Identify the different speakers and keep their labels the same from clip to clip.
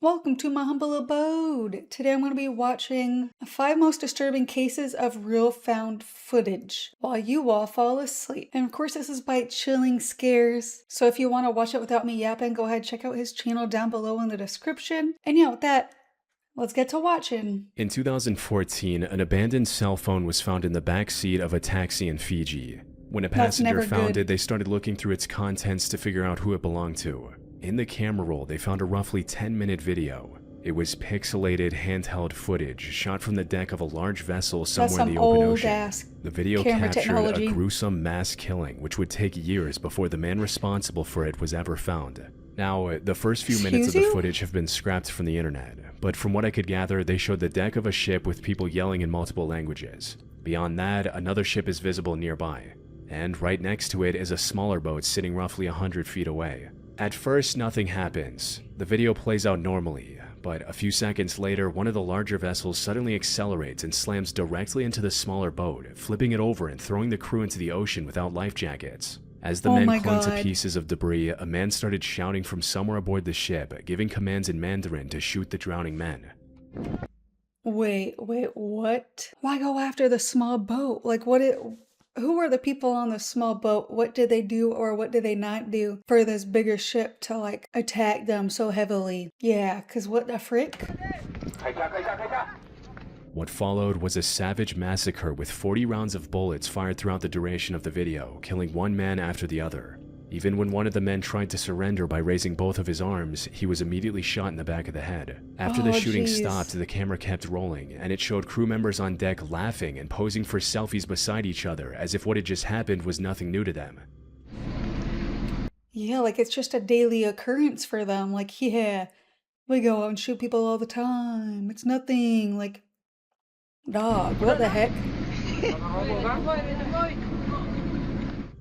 Speaker 1: Welcome to my humble abode. Today I'm going to be watching 5 most disturbing cases of real found footage while you all fall asleep. And of course this is by Chilling Scares. So if you want to watch it without me yapping, go ahead and check out his channel down below in the description. And yeah, with that, let's get to watching.
Speaker 2: In 2014, an abandoned cell phone was found in the back seat of a taxi in Fiji. When a passenger found it, they started looking through its contents to figure out who it belonged to. In the camera roll, they found a roughly 10-minute video. It was pixelated handheld footage shot from the deck of a large vessel somewhere in the open ocean. The video captured a gruesome mass killing, which would take years before the man responsible for it was ever found. Now, the first few minutes of the footage have been scrapped from the internet, but from what I could gather, they showed the deck of a ship with people yelling in multiple languages. Beyond that, another ship is visible nearby, and right next to it is a smaller boat sitting roughly 100 feet away. At first, nothing happens. The video plays out normally, but a few seconds later, one of the larger vessels suddenly accelerates and slams directly into the smaller boat, flipping it over and throwing the crew into the ocean without life jackets. As the men clung to pieces of debris, a man started shouting from somewhere aboard the ship, giving commands in Mandarin to shoot the drowning men.
Speaker 1: Wait, what? Why go after the small boat? Like, who were the people on the small boat? What did they do or what did they not do for this bigger ship to like attack them so heavily? Yeah, cause what the frick?
Speaker 2: What followed was a savage massacre with 40 rounds of bullets fired throughout the duration of the video, killing one man after the other. Even when one of the men tried to surrender by raising both of his arms, he was immediately shot in the back of the head. After the shooting stopped, the camera kept rolling, and it showed crew members on deck laughing and posing for selfies beside each other, as if what had just happened was nothing new to them.
Speaker 1: Yeah, like it's just a daily occurrence for them. Like, yeah, we go out and shoot people all the time. It's nothing. Like, dog, what the heck?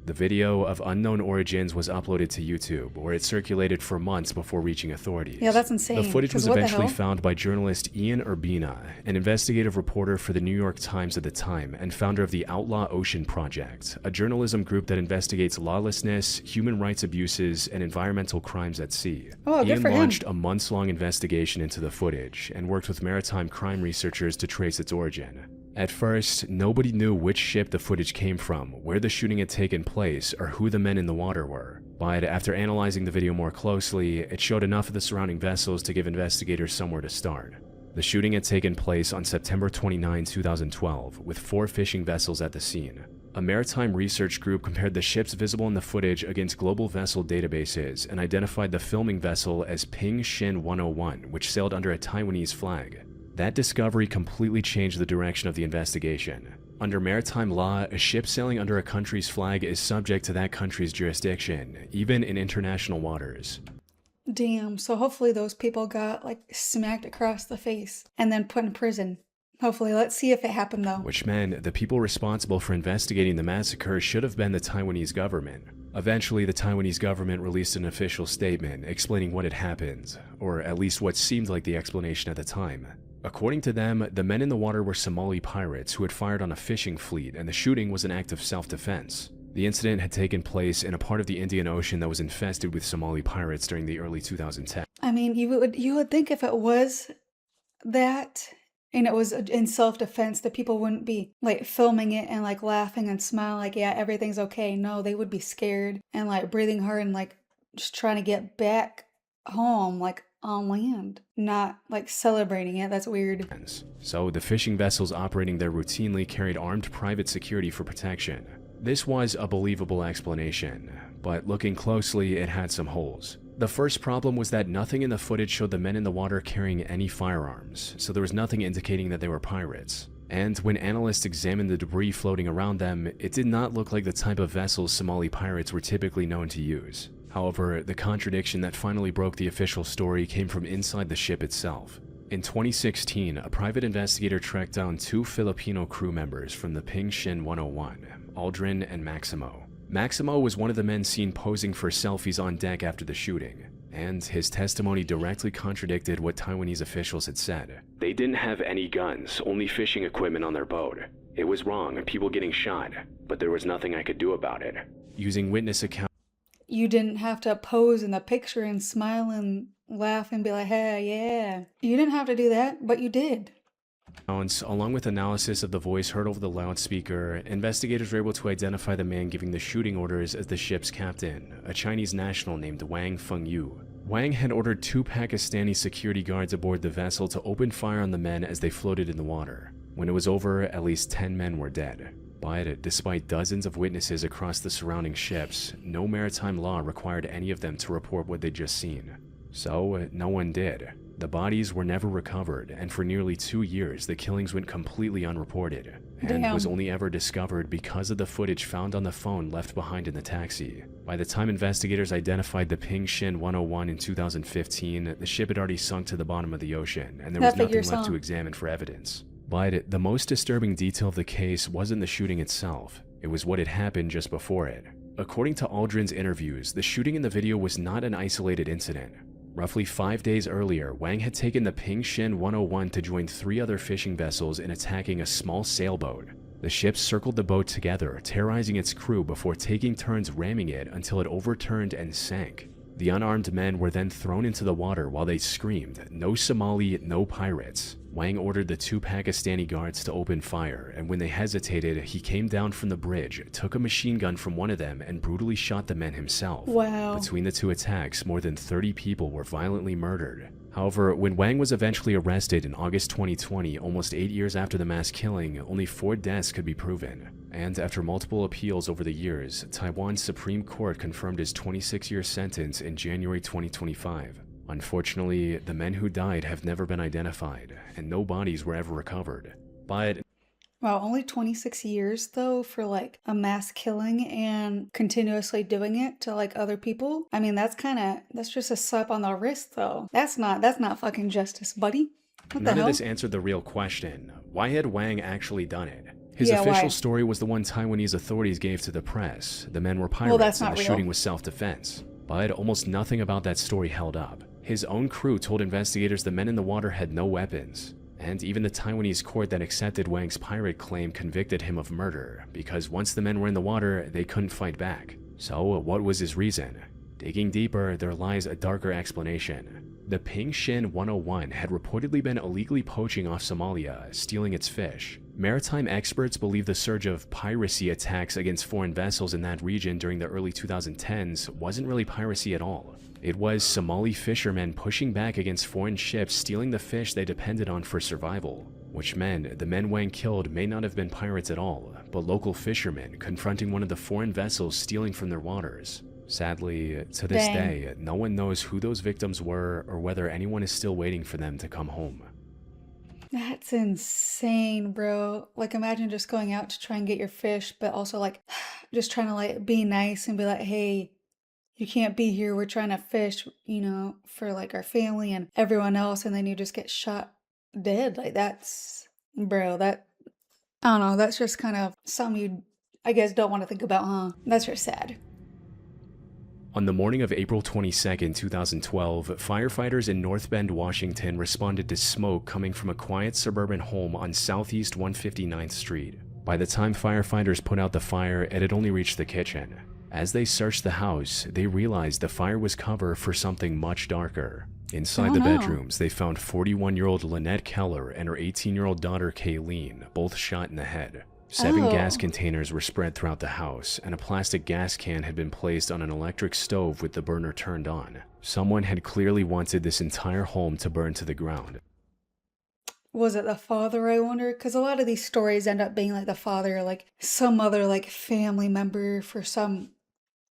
Speaker 2: The video of unknown origins was uploaded to YouTube, where it circulated for months before reaching authorities.
Speaker 1: Yeah, that's insane.
Speaker 2: The footage was eventually found by journalist Ian Urbina, an investigative reporter for the New York Times at the time, and founder of the Outlaw Ocean Project, a journalism group that investigates lawlessness, human rights abuses, and environmental crimes at sea. Ian launched a months-long investigation into the footage, and worked with maritime crime researchers to trace its origin. At first, nobody knew which ship the footage came from, where the shooting had taken place, or who the men in the water were. But after analyzing the video more closely, it showed enough of the surrounding vessels to give investigators somewhere to start. The shooting had taken place on September 29, 2012, with 4 fishing vessels at the scene. A maritime research group compared the ships visible in the footage against global vessel databases and identified the filming vessel as Ping Shin 101, which sailed under a Taiwanese flag. That discovery completely changed the direction of the investigation. Under maritime law, a ship sailing under a country's flag is subject to that country's jurisdiction, even in international waters.
Speaker 1: Damn, so hopefully those people got like smacked across the face and then put in prison. Hopefully, let's see if it happened though.
Speaker 2: Which meant the people responsible for investigating the massacre should have been the Taiwanese government. Eventually, the Taiwanese government released an official statement explaining what had happened, or at least what seemed like the explanation at the time. According to them, the men in the water were Somali pirates who had fired on a fishing fleet, and the shooting was an act of self-defense. The incident had taken place in a part of the Indian Ocean that was infested with Somali pirates during the early 2010s.
Speaker 1: I mean, you would think if it was that, and it was in self-defense, that people wouldn't be like filming it and like laughing and smiling like, yeah, everything's okay. No, they would be scared and like breathing hard and like just trying to get back home, like on land, not like celebrating it. That's weird.
Speaker 2: So the fishing vessels operating there routinely carried armed private security for protection. This was a believable explanation, but looking closely, it had some holes. The first problem was that nothing in the footage showed the men in the water carrying any firearms, so there was nothing indicating that they were pirates. And when analysts examined the debris floating around them, it did not look like the type of vessels Somali pirates were typically known to use. However, the contradiction that finally broke the official story came from inside the ship itself. In 2016, a private investigator tracked down 2 Filipino crew members from the Ping Shin 101, Aldrin and Maximo. Maximo was one of the men seen posing for selfies on deck after the shooting, and his testimony directly contradicted what Taiwanese officials had said. They didn't have any guns, only fishing equipment on their boat. It was wrong, people getting shot, but there was nothing I could do about it. Using witness accounts,
Speaker 1: You didn't have to pose in the picture and smile and laugh and be like, hey, yeah. You didn't have to do that, but you did.
Speaker 2: Along with analysis of the voice heard over the loudspeaker, investigators were able to identify the man giving the shooting orders as the ship's captain, a Chinese national named Wang Fengyu. Wang had ordered 2 Pakistani security guards aboard the vessel to open fire on the men as they floated in the water. When it was over, at least 10 men were dead. But despite dozens of witnesses across the surrounding ships, no maritime law required any of them to report what they'd just seen. So, no one did. The bodies were never recovered, and for nearly 2 years, the killings went completely unreported, and was only ever discovered because of the footage found on the phone left behind in the taxi. By the time investigators identified the Ping Shin 101 in 2015, the ship had already sunk to the bottom of the ocean, and there was nothing left to examine for evidence. But the most disturbing detail of the case wasn't the shooting itself, it was what had happened just before it. According to Aldrin's interviews, the shooting in the video was not an isolated incident. Roughly 5 days earlier, Wang had taken the Ping Shin 101 to join 3 other fishing vessels in attacking a small sailboat. The ships circled the boat together, terrorizing its crew before taking turns ramming it until it overturned and sank. The unarmed men were then thrown into the water while they screamed, "No Somali, no pirates." Wang ordered the 2 Pakistani guards to open fire, and when they hesitated, he came down from the bridge, took a machine gun from one of them, and brutally shot the men himself.
Speaker 1: Wow.
Speaker 2: Between the 2 attacks, more than 30 people were violently murdered. However, when Wang was eventually arrested in August 2020, almost 8 years after the mass killing, only 4 deaths could be proven. And after multiple appeals over the years, Taiwan's Supreme Court confirmed his 26-year sentence in January 2025. Unfortunately, the men who died have never been identified, and no bodies were ever recovered. But
Speaker 1: wow, only 26 years though for like a mass killing and continuously doing it to like other people? I mean, that's just a slap on the wrist though. That's not fucking justice, buddy. What the hell?
Speaker 2: None of this answered the real question. Why had Wang actually done it? His official story was the one Taiwanese authorities gave to the press. The men were pirates and the shooting was self-defense. But almost nothing about that story held up. His own crew told investigators the men in the water had no weapons. And even the Taiwanese court that accepted Wang's pirate claim convicted him of murder, because once the men were in the water, they couldn't fight back. So what was his reason? Digging deeper, there lies a darker explanation. The Ping Shin 101 had reportedly been illegally poaching off Somalia, stealing its fish. Maritime experts believe the surge of piracy attacks against foreign vessels in that region during the early 2010s wasn't really piracy at all. It was Somali fishermen pushing back against foreign ships stealing the fish they depended on for survival, which meant the men Wang killed may not have been pirates at all, but local fishermen confronting one of the foreign vessels stealing from their waters. Sadly, to this day, no one knows who those victims were or whether anyone is still waiting for them to come home.
Speaker 1: That's insane, bro. Like, imagine just going out to try and get your fish, but also like just trying to like be nice and be like, hey, you can't be here. We're trying to fish, you know, for like our family and everyone else. And then you just get shot dead. Like that's, bro, I don't know. That's just kind of something you, I guess, don't want to think about, huh? That's just sad.
Speaker 2: On the morning of April 22, 2012, firefighters in North Bend, Washington responded to smoke coming from a quiet suburban home on Southeast 159th Street. By the time firefighters put out the fire, it had only reached the kitchen. As they searched the house, they realized the fire was cover for something much darker. Inside the bedrooms, they found 41-year-old Lynette Keller and her 18-year-old daughter Kayleen, both shot in the head. 7 gas containers were spread throughout the house, and a plastic gas can had been placed on an electric stove with the burner turned on. Someone had clearly wanted this entire home to burn to the ground.
Speaker 1: Was it the father, I wonder? Because a lot of these stories end up being like the father, or like some other like family member for some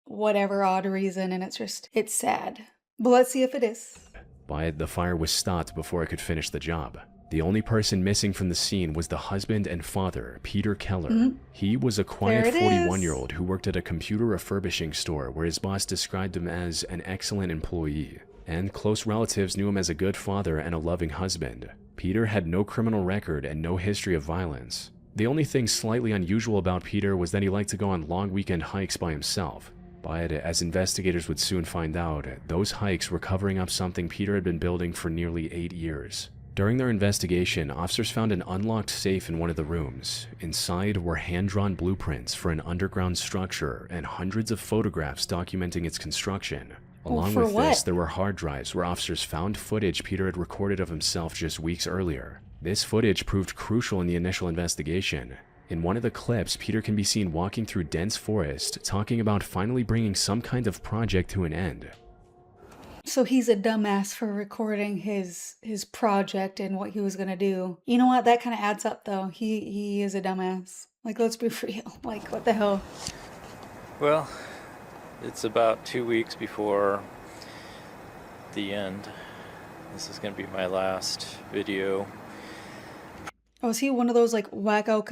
Speaker 1: whatever odd reason, and it's sad. But let's see if it is.
Speaker 2: But the fire was stopped before it could finish the job. The only person missing from the scene was the husband and father, Peter Keller. He was a quiet 41-year-old who worked at a computer refurbishing store where his boss described him as an excellent employee, and close relatives knew him as a good father and a loving husband. Peter had no criminal record and no history of violence. The only thing slightly unusual about Peter was that he liked to go on long weekend hikes by himself. But as investigators would soon find out, those hikes were covering up something Peter had been building for nearly 8 years. During their investigation, officers found an unlocked safe in one of the rooms. Inside were hand-drawn blueprints for an underground structure and hundreds of photographs documenting its construction.
Speaker 1: Well,
Speaker 2: Along
Speaker 1: for
Speaker 2: with this,
Speaker 1: what?
Speaker 2: there were hard drives where officers found footage Peter had recorded of himself just weeks earlier. This footage proved crucial in the initial investigation. In one of the clips, Peter can be seen walking through dense forest, talking about finally bringing some kind of project to an end.
Speaker 1: So he's a dumbass for recording his project and what he was gonna do. You know what? That kind of adds up, though. He is a dumbass. Like, let's be real. Like, what the hell?
Speaker 3: Well, it's about 2 weeks before the end. This is going to be my last video.
Speaker 1: Oh, is he one of those like wacko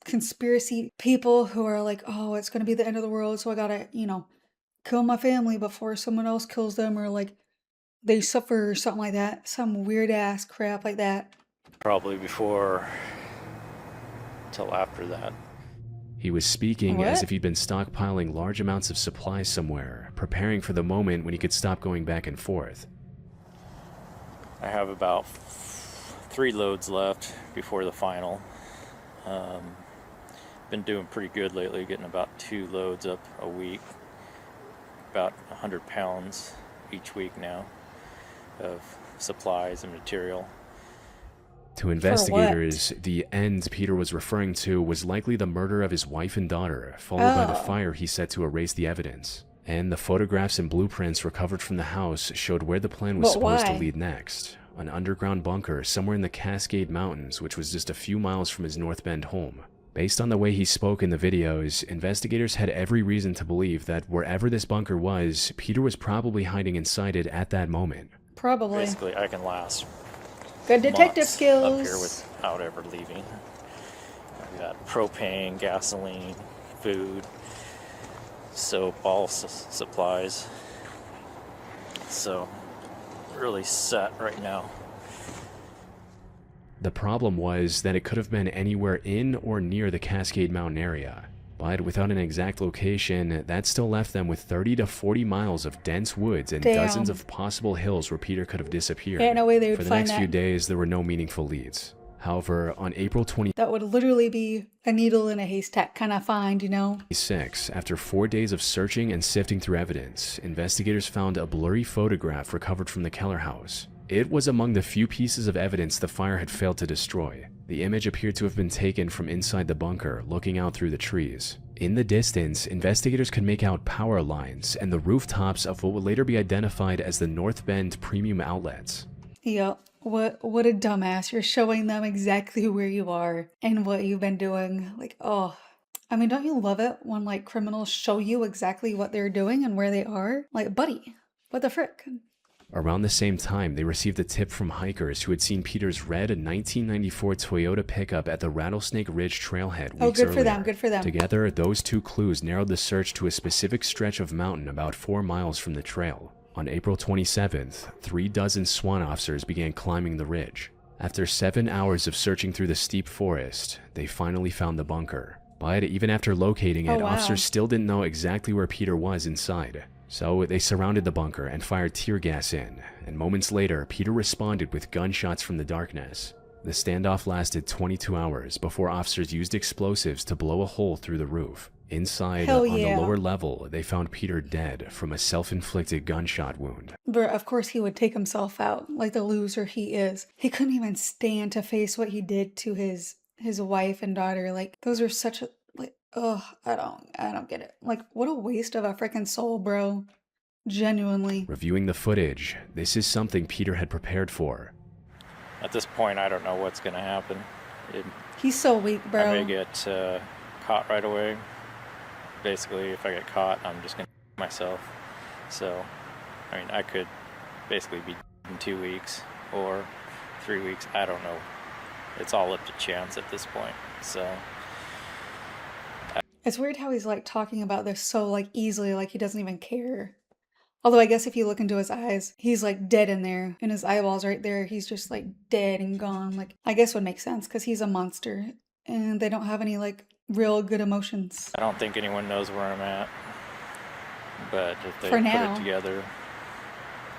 Speaker 1: conspiracy people who are like, oh, it's gonna be the end of the world, so I gotta, kill my family before someone else kills them, or like they suffer or something like that. Some weird ass crap like that.
Speaker 3: Probably before till after that.
Speaker 2: He was speaking as
Speaker 1: What?
Speaker 2: if he'd been stockpiling large amounts of supplies somewhere, preparing for the moment when he could stop going back and forth.
Speaker 3: I have about 3 loads left before the final. Been doing pretty good lately, getting about 2 loads up a week. About 100 pounds each week now of supplies and material.
Speaker 2: To investigators, the end Peter was referring to was likely the murder of his wife and daughter, followed by the fire he set to erase the evidence. And the photographs and blueprints recovered from the house showed where the plan was supposed to lead next. An underground bunker somewhere in the Cascade Mountains, which was just a few miles from his North Bend home. Based on the way he spoke in the videos, investigators had every reason to believe that wherever this bunker was, Peter was probably hiding inside it at that moment.
Speaker 1: Probably.
Speaker 3: Basically, I can last
Speaker 1: Good detective
Speaker 3: months
Speaker 1: skills.
Speaker 3: up here without ever leaving. I've got propane, gasoline, food, soap, all supplies. So, really set right now.
Speaker 2: The problem was that it could have been anywhere in or near the Cascade Mountain area. But without an exact location, that still left them with 30 to 40 miles of dense woods and dozens of possible hills where Peter could have disappeared.
Speaker 1: Ain't no way they would
Speaker 2: For the
Speaker 1: find
Speaker 2: next
Speaker 1: that.
Speaker 2: few days, there were no meaningful leads. However, on April
Speaker 1: That would literally be a needle in a haystack kind of find,
Speaker 2: 26, after 4 days of searching and sifting through evidence, investigators found a blurry photograph recovered from the Keller house. It was among the few pieces of evidence the fire had failed to destroy. The image appeared to have been taken from inside the bunker, looking out through the trees. In the distance, investigators could make out power lines and the rooftops of what would later be identified as the North Bend Premium Outlets.
Speaker 1: Yep. What a dumbass. You're showing them exactly where you are and what you've been doing. Like, oh. I mean, don't you love it when, like, criminals show you exactly what they're doing and where they are? Like, buddy, what the frick?
Speaker 2: Around the same time, they received a tip from hikers who had seen Peter's red 1994 Toyota pickup at the Rattlesnake Ridge trailhead weeks
Speaker 1: Oh, good
Speaker 2: earlier.
Speaker 1: for them, good for them.
Speaker 2: Together, those two clues narrowed the search to a specific stretch of mountain about 4 miles from the trail. On April 27th, 36 SWAT officers began climbing the ridge. After 7 hours of searching through the steep forest, they finally found the bunker. But even after locating it, officers still didn't know exactly where Peter was inside. So they surrounded the bunker and fired tear gas in, and moments later, Peter responded with gunshots from the darkness. The standoff lasted 22 hours before officers used explosives to blow a hole through the roof. Inside, on the lower level, they found Peter dead from a self-inflicted gunshot wound.
Speaker 1: But of course he would take himself out, like the loser he is. He couldn't even stand to face what he did to his wife and daughter. Like, those are such a, like, ugh, I don't get it. Like, what a waste of a freaking soul, bro. Genuinely.
Speaker 2: Reviewing the footage, this is something Peter had prepared for.
Speaker 3: At this point, I don't know what's going to happen.
Speaker 1: He's so weak, bro.
Speaker 3: I may get caught right away. Basically, if I get caught, I'm just going to myself. So, I mean, I could basically be in 2 weeks or 3 weeks. I don't know. It's all up to chance at this point. So,
Speaker 1: it's weird how he's like talking about this so like easily, like he doesn't even care. Although I guess if you look into his eyes, he's like dead in there. And his eyeballs right there, he's just like dead and gone. Like, I guess would make sense because he's a monster. And they don't have any like real good emotions.
Speaker 3: I don't think anyone knows where I'm at. But if they
Speaker 1: For
Speaker 3: put
Speaker 1: now.
Speaker 3: it together,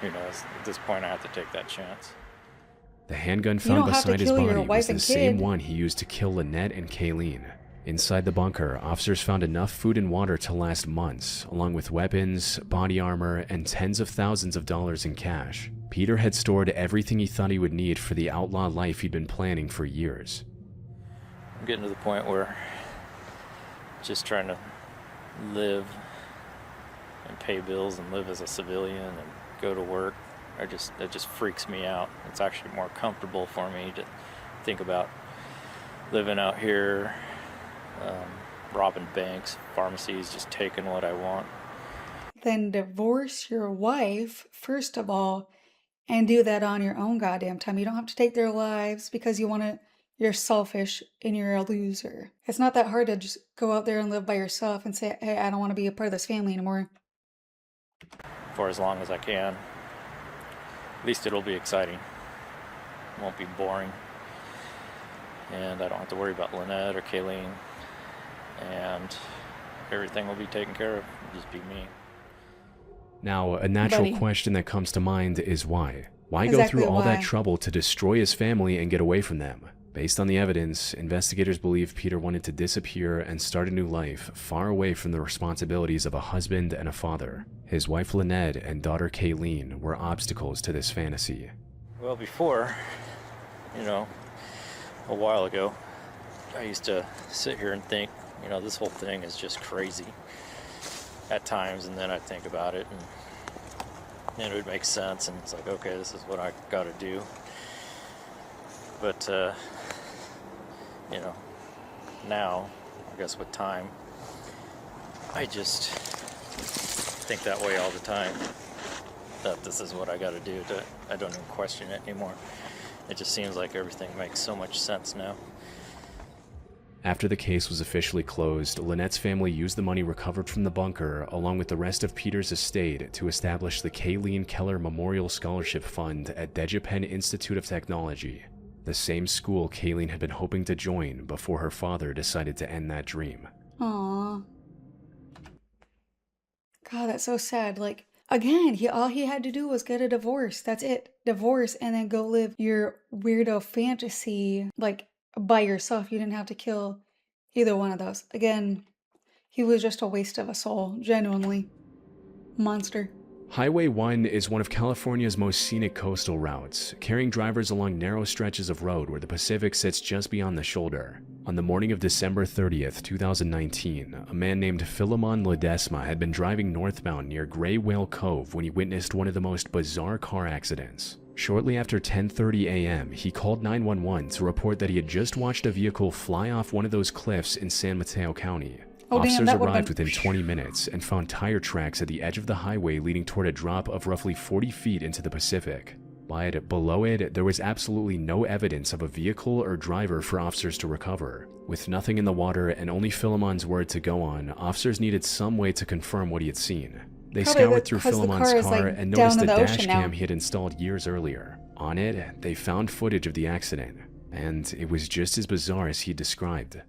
Speaker 3: who knows? At this point, I have to take that chance.
Speaker 2: The handgun found beside his body was the
Speaker 1: and
Speaker 2: same
Speaker 1: kid.
Speaker 2: one he used to kill Lynette and Kayleen. Inside the bunker, officers found enough food and water to last months, along with weapons, body armor, and tens of thousands of dollars in cash. Peter had stored everything he thought he would need for the outlaw life he'd been planning for years.
Speaker 3: I'm getting to the point where just trying to live and pay bills and live as a civilian and go to work, it just freaks me out. It's actually more comfortable for me to think about living out here, robbing banks, pharmacies, just taking what I want.
Speaker 1: Then divorce your wife, first of all, and do that on your own goddamn time. You don't have to take their lives because you're selfish and you're a loser. It's not that hard to just go out there and live by yourself and say, hey, I don't want to be a part of this family anymore.
Speaker 3: For as long as I can. At least it'll be exciting. It won't be boring. And I don't have to worry about Lynette or Kayleen. And everything will be taken care of. It'll just be me.
Speaker 2: Now, a natural question that comes to mind is why? Why go through all that trouble to destroy his family and get away from them? Based on the evidence, investigators believe Peter wanted to disappear and start a new life far away from the responsibilities of a husband and a father. His wife Lynette and daughter Kayleen were obstacles to this fantasy.
Speaker 3: Well, before, a while ago, I used to sit here and think, this whole thing is just crazy at times, and then I'd think about it, and it would make sense, and it's like, okay, this is what I gotta do. But, now, I guess with time, I just think that way all the time, that this is what I gotta do. I don't even question it anymore. It just seems like everything makes so much sense now.
Speaker 2: After the case was officially closed, Lynette's family used the money recovered from the bunker, along with the rest of Peter's estate, to establish the Kayleen Keller Memorial Scholarship Fund at DeJapen Institute of Technology, the same school Kayleen had been hoping to join before her father decided to end that dream.
Speaker 1: Aww. God, that's so sad. Like, again, all he had to do was get a divorce. That's it. Divorce, and then go live your weirdo fantasy, like, by yourself. You didn't have to kill either one of those. Again, he was just a waste of a soul. Genuinely. Monster.
Speaker 2: Highway 1 is one of California's most scenic coastal routes, carrying drivers along narrow stretches of road where the Pacific sits just beyond the shoulder. On the morning of December 30th, 2019, a man named Philemon Ledesma had been driving northbound near Gray Whale Cove when he witnessed one of the most bizarre car accidents. Shortly after 10:30 a.m., he called 911 to report that he had just watched a vehicle fly off one of those cliffs in San Mateo County. Officers arrived within 20 minutes and found tire tracks at the edge of the highway leading toward a drop of roughly 40 feet into the Pacific. But below it, there was absolutely no evidence of a vehicle or driver for officers to recover. With nothing in the water and only Philemon's word to go on, officers needed some way to confirm what he had seen. They scoured through Philemon's car and noticed the dash cam he had installed years earlier. On it, they found footage of the accident, and it was just as bizarre as he described.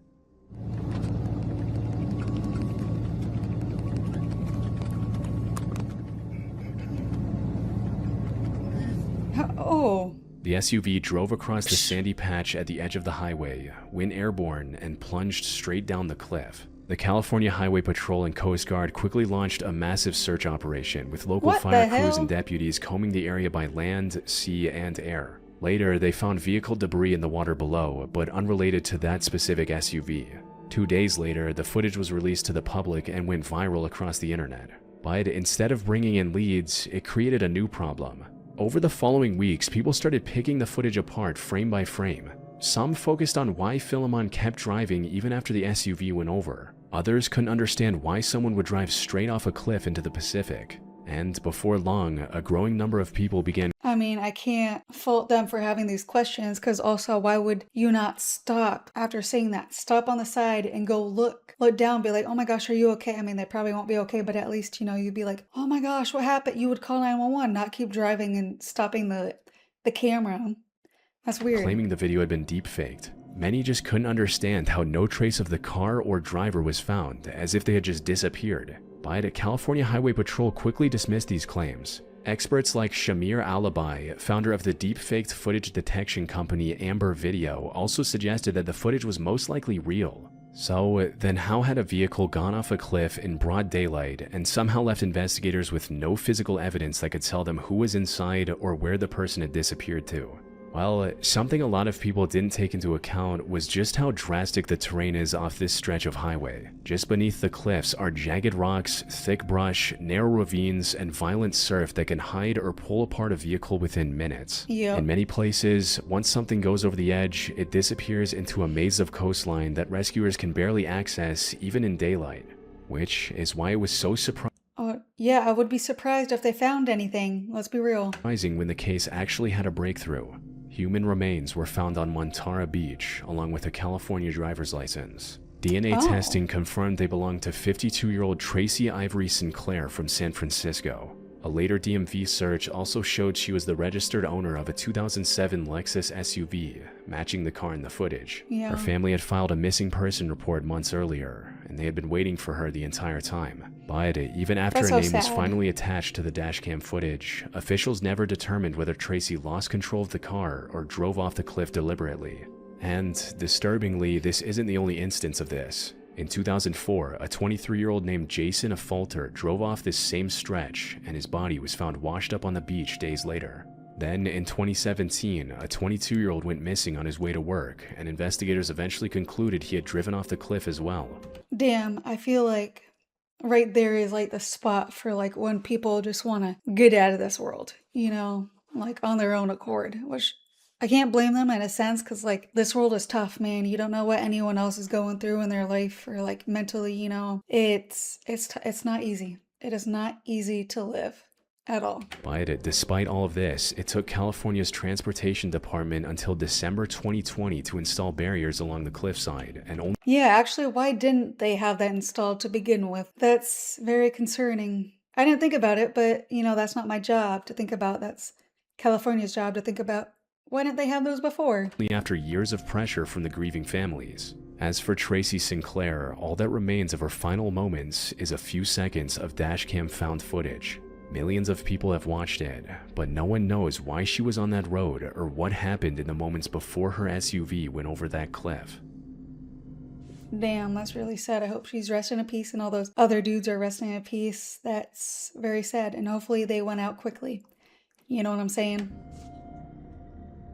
Speaker 1: Oh.
Speaker 2: The SUV drove across the sandy patch at the edge of the highway, went airborne, and plunged straight down the cliff. The California Highway Patrol and Coast Guard quickly launched a massive search operation, with local fire crews and deputies combing the area by land, sea, and air. Later, they found vehicle debris in the water below, but unrelated to that specific SUV. 2 days later, the footage was released to the public and went viral across the internet. But instead of bringing in leads, it created a new problem. Over the following weeks, people started picking the footage apart frame by frame. Some focused on why Philemon kept driving even after the SUV went over. Others couldn't understand why someone would drive straight off a cliff into the Pacific. And before long, a growing number of people began.
Speaker 1: I mean, I can't fault them for having these questions, because also, why would you not stop after saying that? Stop on the side and go look down, be like, oh my gosh, are you okay? I mean, they probably won't be okay, but at least, you'd be like, oh my gosh, what happened? You would call 911, not keep driving and stopping the camera. That's weird.
Speaker 2: Claiming the video had been deep-faked. Many just couldn't understand how no trace of the car or driver was found, as if they had just disappeared. But California Highway Patrol quickly dismissed these claims. Experts like Shamir Alibi, founder of the deep-faked footage detection company Amber Video, also suggested that the footage was most likely real. So then how had a vehicle gone off a cliff in broad daylight and somehow left investigators with no physical evidence that could tell them who was inside or where the person had disappeared to? Well, something a lot of people didn't take into account was just how drastic the terrain is off this stretch of highway. Just beneath the cliffs are jagged rocks, thick brush, narrow ravines, and violent surf that can hide or pull apart a vehicle within minutes.
Speaker 1: Yep.
Speaker 2: In many places, once something goes over the edge, it disappears into a maze of coastline that rescuers can barely access even in daylight, which is why it was so surprising.
Speaker 1: Yeah, I would be surprised if they found anything. Let's be real.
Speaker 2: When the case actually had a breakthrough. Human remains were found on Montara Beach, along with a California driver's license. DNA testing confirmed they belonged to 52-year-old Tracy Ivory Sinclair from San Francisco. A later DMV search also showed she was the registered owner of a 2007 Lexus SUV, matching the car in the footage.
Speaker 1: Yeah.
Speaker 2: Her family had filed a missing person report months earlier, and they had been waiting for her the entire time. But even after
Speaker 1: That's
Speaker 2: her
Speaker 1: so
Speaker 2: name was
Speaker 1: sad.
Speaker 2: finally attached to the dashcam footage, officials never determined whether Tracy lost control of the car or drove off the cliff deliberately. And disturbingly, this isn't the only instance of this. In 2004, a 23-year-old named Jason Affolter drove off this same stretch, and his body was found washed up on the beach days later. Then, in 2017, a 22-year-old went missing on his way to work, and investigators eventually concluded he had driven off the cliff as well.
Speaker 1: Damn, I feel like right there is like the spot for like when people just want to get out of this world, you know, like on their own accord, which I can't blame them in a sense because like this world is tough, man. You don't know what anyone else is going through in their life or like mentally, you know. It's not easy. It is not easy to live at all.
Speaker 2: But despite all of this, it took California's Transportation Department until December 2020 to install barriers along the cliffside, and only
Speaker 1: Yeah, actually, why didn't they have that installed to begin with? That's very concerning. I didn't think about it, but you know, that's not my job to think about. That's California's job to think about. Why didn't they have those before?
Speaker 2: after years of pressure from the grieving families. As for Tracy Sinclair, all that remains of her final moments is a few seconds of dashcam found footage. Millions of people have watched it, but no one knows why she was on that road or what happened in the moments before her SUV went over that cliff.
Speaker 1: Damn, that's really sad. I hope she's resting in peace and all those other dudes are resting in peace. That's very sad, and hopefully they went out quickly. You know what I'm saying?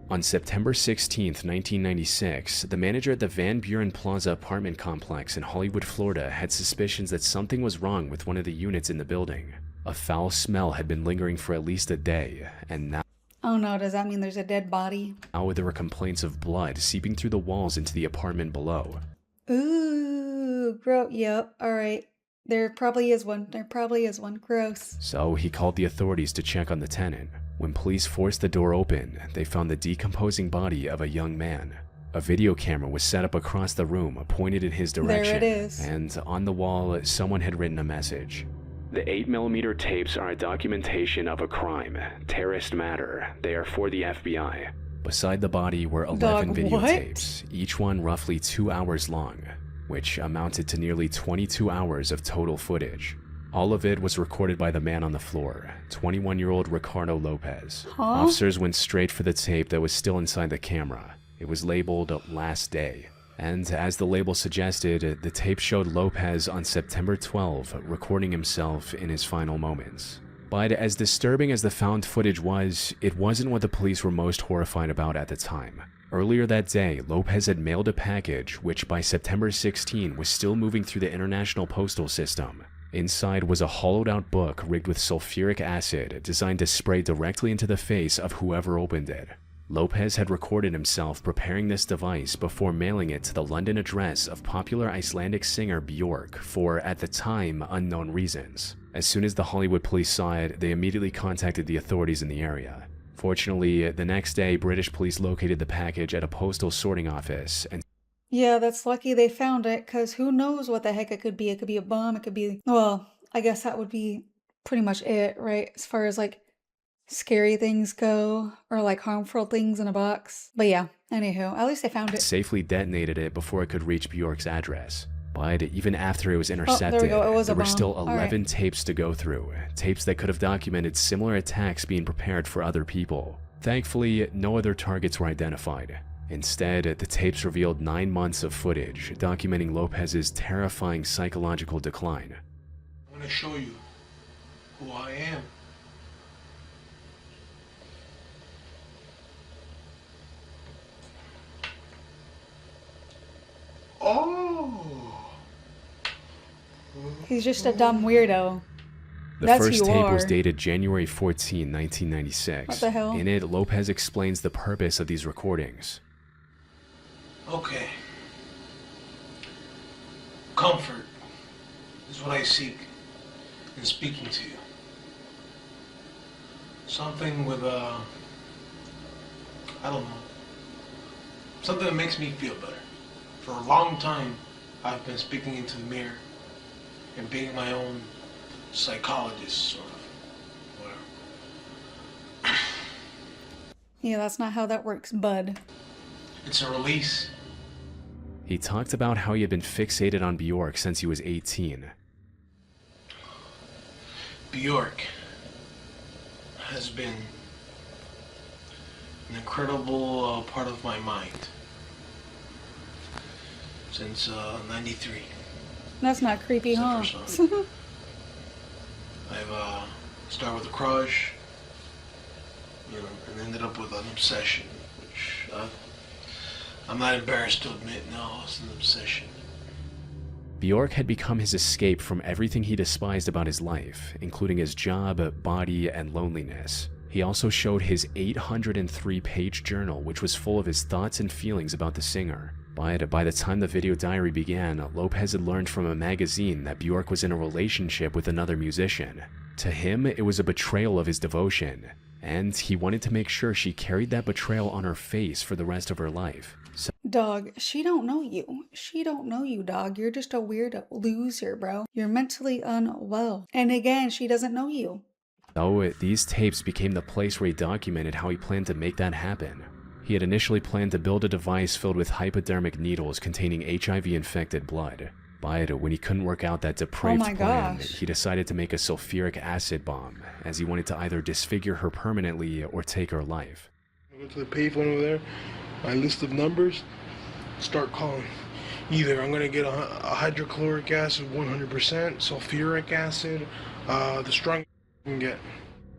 Speaker 2: On September 16, 1996, the manager at the Van Buren Plaza apartment complex in Hollywood, Florida had suspicions that something was wrong with one of the units in the building. A foul smell had been lingering for at least a day, and now
Speaker 1: Oh no, does that mean there's a dead body?
Speaker 2: there were complaints of blood seeping through the walls into the apartment below.
Speaker 1: Ooh, gross. Yep, alright. There probably is one. Gross.
Speaker 2: So he called the authorities to check on the tenant. When police forced the door open, they found the decomposing body of a young man. A video camera was set up across the room, pointed in his direction.
Speaker 1: There it is.
Speaker 2: And on the wall, someone had written a message. The 8mm tapes are a documentation of a crime. Terrorist matter. They are for the FBI. Beside the body were 11 videotapes, each one roughly 2 hours long, which amounted to nearly 22 hours of total footage. All of it was recorded by the man on the floor, 21-year-old Ricardo Lopez.
Speaker 1: Huh?
Speaker 2: Officers went straight for the tape that was still inside the camera. It was labeled Last Day. And as the label suggested, the tape showed Lopez on September 12 recording himself in his final moments. But as disturbing as the found footage was, it wasn't what the police were most horrified about at the time. Earlier that day, Lopez had mailed a package which by September 16 was still moving through the international postal system. Inside was a hollowed-out book rigged with sulfuric acid designed to spray directly into the face of whoever opened it. Lopez had recorded himself preparing this device before mailing it to the London address of popular Icelandic singer Björk for, at the time, unknown reasons. As soon as the Hollywood police saw it, they immediately contacted the authorities in the area. Fortunately, the next day, British police located the package at a postal sorting office and
Speaker 1: Yeah, that's lucky they found it, because who knows what the heck it could be. It could be a bomb, it could be... Well, I guess that would be pretty much it, right? As far as, like, scary things go, or, like, harmful things in a box. But yeah, anywho, at least they found it.
Speaker 2: safely detonated it before it could reach Bjork's address. But even after it was intercepted,
Speaker 1: there we go. It was a
Speaker 2: there were
Speaker 1: bomb.
Speaker 2: still
Speaker 1: All
Speaker 2: 11 tapes to go through, tapes that could have documented similar attacks being prepared for other people. Thankfully, no other targets were identified. Instead, the tapes revealed 9 months of footage documenting Lopez's terrifying psychological decline.
Speaker 4: I'm gonna show you who I am. Oh!
Speaker 1: He's just a dumb weirdo.
Speaker 2: The
Speaker 1: That's
Speaker 2: first
Speaker 1: who you
Speaker 2: tape
Speaker 1: are.
Speaker 2: was dated January 14, 1996.
Speaker 1: What the hell?
Speaker 2: In it, Lopez explains the purpose of these recordings.
Speaker 4: Okay. Comfort is what I seek in speaking to you. Something with I don't know. Something that makes me feel better. For a long time, I've been speaking into the mirror and being my own psychologist, sort of. Whatever.
Speaker 1: Yeah, that's not how that works, bud.
Speaker 4: It's a release.
Speaker 2: He talked about how he had been fixated on Bjork since he was 18.
Speaker 4: Bjork has been an incredible part of my mind since 93.
Speaker 1: That's not creepy, huh?
Speaker 4: Except for some. I've started with a crush, you know, and ended up with an obsession, which I'm not embarrassed to admit. No, it's an obsession.
Speaker 2: Bjork had become his escape from everything he despised about his life, including his job, body, and loneliness. He also showed his 803-page journal, which was full of his thoughts and feelings about the singer. But by the time the video diary began, Lopez had learned from a magazine that Bjork was in a relationship with another musician. To him, it was a betrayal of his devotion, and he wanted to make sure she carried that betrayal on her face for the rest of her life. So
Speaker 1: Dog, she don't know you. She don't know you, dog. You're just a weird loser, bro. You're mentally unwell. And again, she doesn't know you.
Speaker 2: these tapes became the place where he documented how he planned to make that happen. He had initially planned to build a device filled with hypodermic needles containing HIV-infected blood. But when he couldn't work out that depraved plan, he decided to make a sulfuric acid bomb, as he wanted to either disfigure her permanently or take her life.
Speaker 4: I go to the payphone over there, my list of numbers, start calling. Either I'm gonna get a hydrochloric acid 100%, sulfuric acid, the strongest I can get.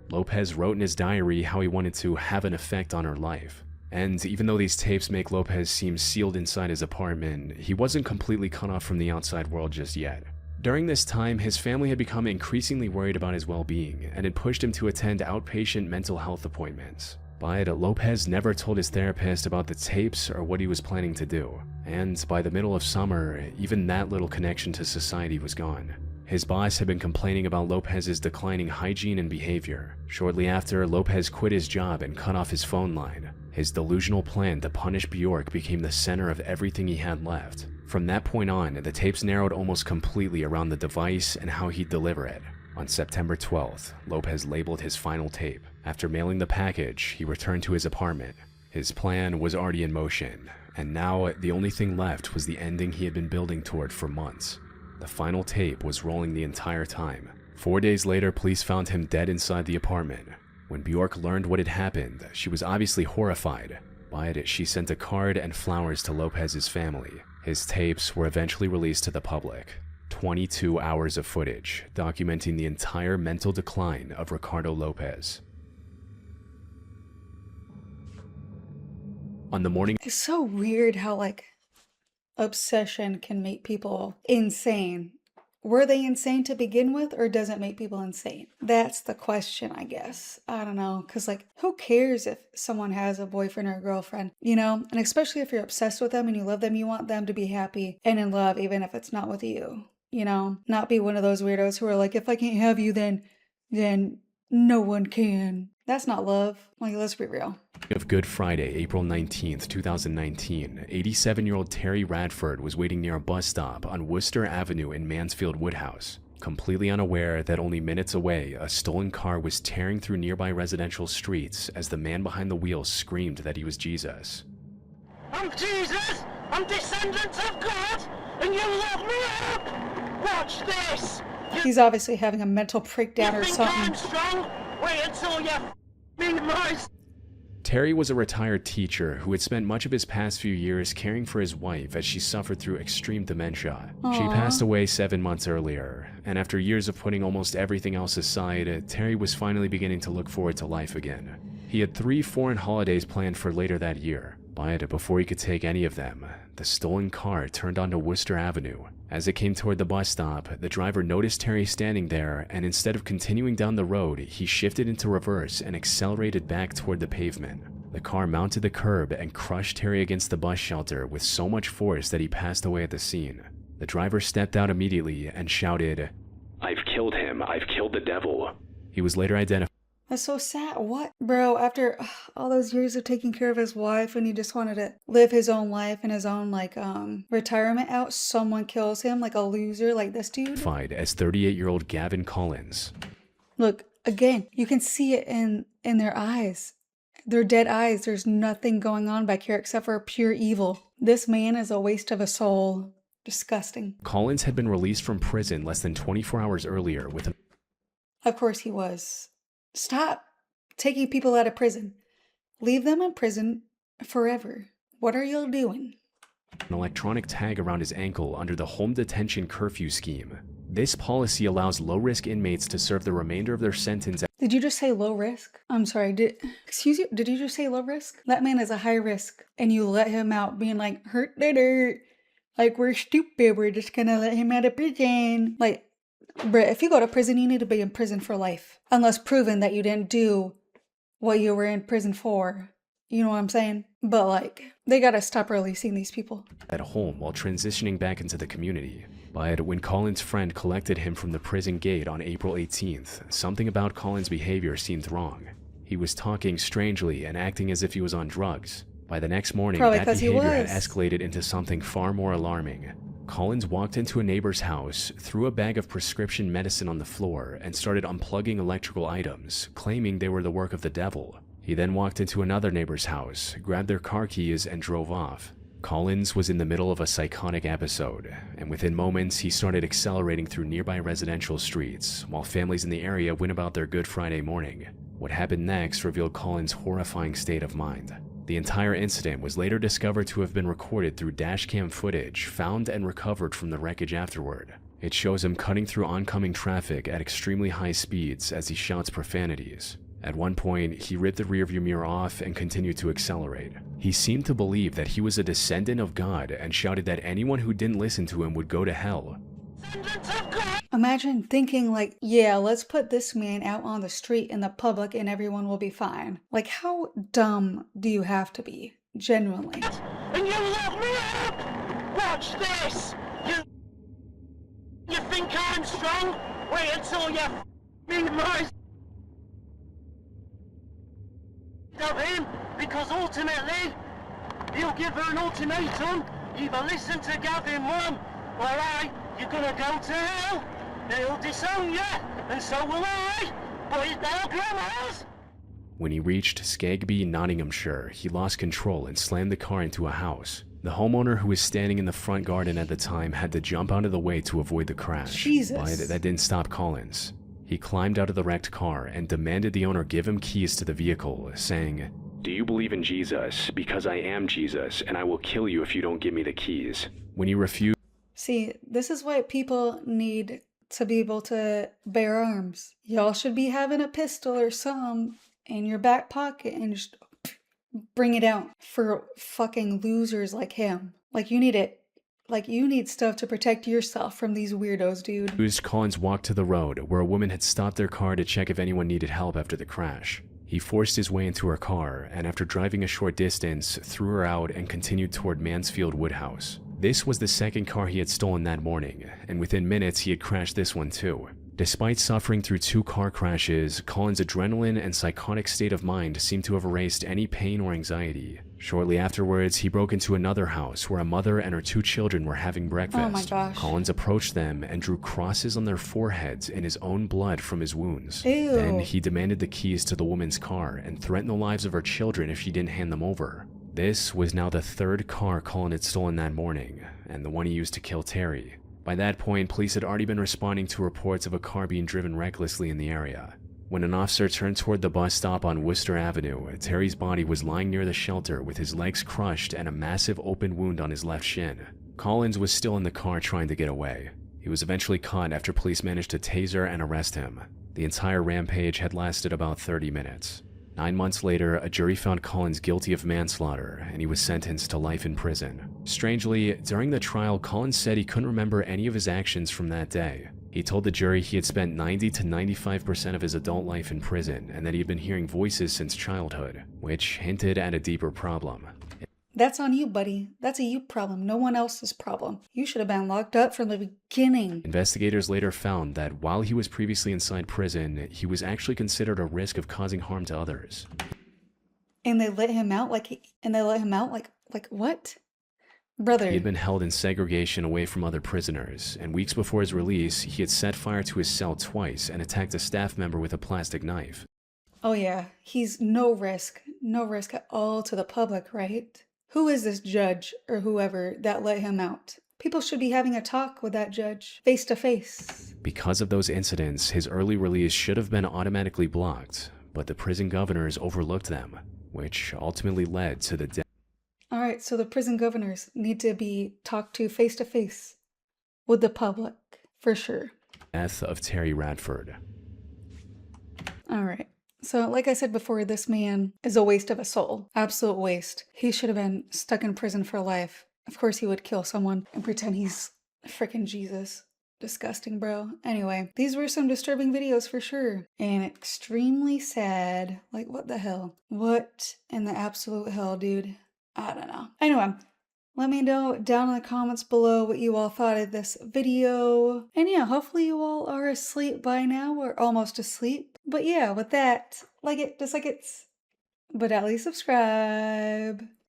Speaker 2: Lopez wrote in his diary how he wanted to have an effect on her life. And even though these tapes make Lopez seem sealed inside his apartment, he wasn't completely cut off from the outside world just yet. During this time, his family had become increasingly worried about his well-being and had pushed him to attend outpatient mental health appointments. But Lopez never told his therapist about the tapes or what he was planning to do. And by the middle of summer, even that little connection to society was gone. His boss had been complaining about Lopez's declining hygiene and behavior. Shortly after, Lopez quit his job and cut off his phone line. His delusional plan to punish Bjork became the center of everything he had left. From that point on, the tapes narrowed almost completely around the device and how he'd deliver it. On September 12th, Lopez labeled his final tape. After mailing the package, he returned to his apartment. His plan was already in motion, and now the only thing left was the ending he had been building toward for months. The final tape was rolling the entire time. 4 days later, police found him dead inside the apartment. When Bjork learned what had happened, she was obviously horrified. But she sent a card and flowers to Lopez's family. His tapes were eventually released to the public. 22 hours of footage documenting the entire mental decline of Ricardo Lopez. On the morning
Speaker 1: It's so weird how, like, obsession can make people insane. Were they insane to begin with, or does it make people insane? That's the question, I guess. I don't know, because, like, who cares if someone has a boyfriend or a girlfriend, you know? And especially if you're obsessed with them and you love them, you want them to be happy and in love, even if it's not with you, you know? Not be one of those weirdos who are like, if I can't have you, then no one can. That's not love. Like, let's be real.
Speaker 2: of Good Friday, April 19th, 2019, 87-year-old Terry Radford was waiting near a bus stop on Worcester Avenue in Mansfield Woodhouse, completely unaware that only minutes away, a stolen car was tearing through nearby residential streets as the man behind the wheel screamed that he was Jesus.
Speaker 5: I'm Jesus! I'm descendant of God! And you lock me up! Watch this!
Speaker 1: He's obviously having a mental breakdown or
Speaker 5: You think I'm
Speaker 1: something.
Speaker 5: strong? Wait until you meet my...
Speaker 2: Terry was a retired teacher who had spent much of his past few years caring for his wife as she suffered through extreme dementia. She passed away 7 months earlier, and after years of putting almost everything else aside, Terry was finally beginning to look forward to life again. He had 3 foreign holidays planned for later that year, but before he could take any of them, the stolen car turned onto Worcester Avenue. As it came toward the bus stop, the driver noticed Terry standing there, and instead of continuing down the road, he shifted into reverse and accelerated back toward the pavement. The car mounted the curb and crushed Terry against the bus shelter with so much force that he passed away at the scene. The driver stepped out immediately and shouted, "I've killed him. I've killed the devil." He was later identified.
Speaker 1: That's so sad. What? Bro, after all those years of taking care of his wife and he just wanted to live his own life and his own, retirement out, someone kills him like a loser like this dude?
Speaker 2: As 38-year-old Gavin Collins.
Speaker 1: Look, again, you can see it in their eyes. Their dead eyes. There's nothing going on back here except for pure evil. This man is a waste of a soul. Disgusting.
Speaker 2: Collins had been released from prison less than 24 hours earlier with an...
Speaker 1: Of course he was. Stop taking people out of prison. Leave them in prison forever. What are you doing?
Speaker 2: An electronic tag around his ankle under the home detention curfew scheme. This policy allows low-risk inmates to serve the remainder of their sentence.
Speaker 1: Did you just say low risk? I'm sorry, excuse you, did you just say low risk? That man is a high risk, and you let him out being like, hurt the dirt. Like, we're stupid, we're just gonna let him out of prison. Like, bruh, if you go to prison, you need to be in prison for life. Unless proven that you didn't do what you were in prison for. You know what I'm saying? But they gotta stop releasing these people.
Speaker 2: At home while transitioning back into the community. But when Collins' friend collected him from the prison gate on April 18th, something about Collins' behavior seemed wrong. He was talking strangely and acting as if he was on drugs. By the next morning, that behavior had escalated into something far more alarming. Collins walked into a neighbor's house, threw a bag of prescription medicine on the floor, and started unplugging electrical items, claiming they were the work of the devil. He then walked into another neighbor's house, grabbed their car keys, and drove off. Collins was in the middle of a psychotic episode, and within moments he started accelerating through nearby residential streets, while families in the area went about their Good Friday morning. What happened next revealed Collins' horrifying state of mind. The entire incident was later discovered to have been recorded through dashcam footage found and recovered from the wreckage afterward. It shows him cutting through oncoming traffic at extremely high speeds as he shouts profanities. At one point, he ripped the rearview mirror off and continued to accelerate. He seemed to believe that he was a descendant of God and shouted that anyone who didn't listen to him would go to hell.
Speaker 1: Imagine thinking yeah, let's put this man out on the street in the public and everyone will be fine. How dumb do you have to be? Genuinely.
Speaker 5: And you lock me up! Watch this! You think I'm strong? Wait until you meet my of him, because ultimately he'll give her an ultimatum: either listen to Gavin, Mum, or you're gonna go to hell. He'll disown you, and so will I, but it's now grandma's.
Speaker 2: When he reached Skegby, Nottinghamshire, he lost control and slammed the car into a house. The homeowner who was standing in the front garden at the time had to jump out of the way to avoid the crash.
Speaker 1: Jesus.
Speaker 2: But that didn't stop Collins. He climbed out of the wrecked car and demanded the owner give him keys to the vehicle, saying, "Do you believe in Jesus? Because I am Jesus, and I will kill you if you don't give me the keys." When he refused...
Speaker 1: See, this is why people need to be able to bear arms. Y'all should be having a pistol or something in your back pocket and just bring it out for fucking losers like him. You need it. You need stuff to protect yourself from these weirdos, dude.
Speaker 2: Collins walked to the road where a woman had stopped their car to check if anyone needed help after the crash. He forced his way into her car and after driving a short distance, threw her out and continued toward Mansfield Woodhouse. This was the second car he had stolen that morning, and within minutes he had crashed this one too. Despite suffering through 2 car crashes, Collins' adrenaline and psychotic state of mind seemed to have erased any pain or anxiety. Shortly afterwards, he broke into another house where a mother and her 2 children were having breakfast.
Speaker 1: Oh my gosh.
Speaker 2: Collins approached them and drew crosses on their foreheads in his own blood from his wounds.
Speaker 1: Ew.
Speaker 2: Then he demanded the keys to the woman's car and threatened the lives of her children if she didn't hand them over. This was now the 3rd car Collins had stolen that morning, and the one he used to kill Terry. By that point, police had already been responding to reports of a car being driven recklessly in the area. When an officer turned toward the bus stop on Worcester Avenue, Terry's body was lying near the shelter with his legs crushed and a massive open wound on his left shin. Collins was still in the car trying to get away. He was eventually caught after police managed to taser and arrest him. The entire rampage had lasted about 30 minutes. 9 months later, a jury found Collins guilty of manslaughter, and he was sentenced to life in prison. Strangely, during the trial, Collins said he couldn't remember any of his actions from that day. He told the jury he had spent 90 to 95% of his adult life in prison, and that he had been hearing voices since childhood, which hinted at a deeper problem.
Speaker 1: That's on you, buddy. That's a you problem, no one else's problem. You should have been locked up from the beginning.
Speaker 2: Investigators later found that while he was previously inside prison, he was actually considered a risk of causing harm to others.
Speaker 1: And they let him out like what? Brother.
Speaker 2: He had been held in segregation away from other prisoners, and weeks before his release, he had set fire to his cell twice and attacked a staff member with a plastic knife.
Speaker 1: Oh yeah, he's no risk at all to the public, right? Who is this judge or whoever that let him out? People should be having a talk with that judge, face to face.
Speaker 2: Because of those incidents, his early release should have been automatically blocked, but the prison governors overlooked them, which ultimately led to the death.
Speaker 1: All right, so the prison governors need to be talked to face with the public, for sure.
Speaker 2: Death of Terry Radford.
Speaker 1: All right. So, like I said before, this man is a waste of a soul. Absolute waste. He should have been stuck in prison for life. Of course he would kill someone and pretend he's freaking Jesus. Disgusting, bro. Anyway, these were some disturbing videos for sure. And extremely sad. Like, what the hell? What in the absolute hell, dude? I don't know. Anyway, let me know down in the comments below what you all thought of this video. And yeah, hopefully you all are asleep by now or almost asleep. But yeah, with that, like it, dislike it, but at least subscribe.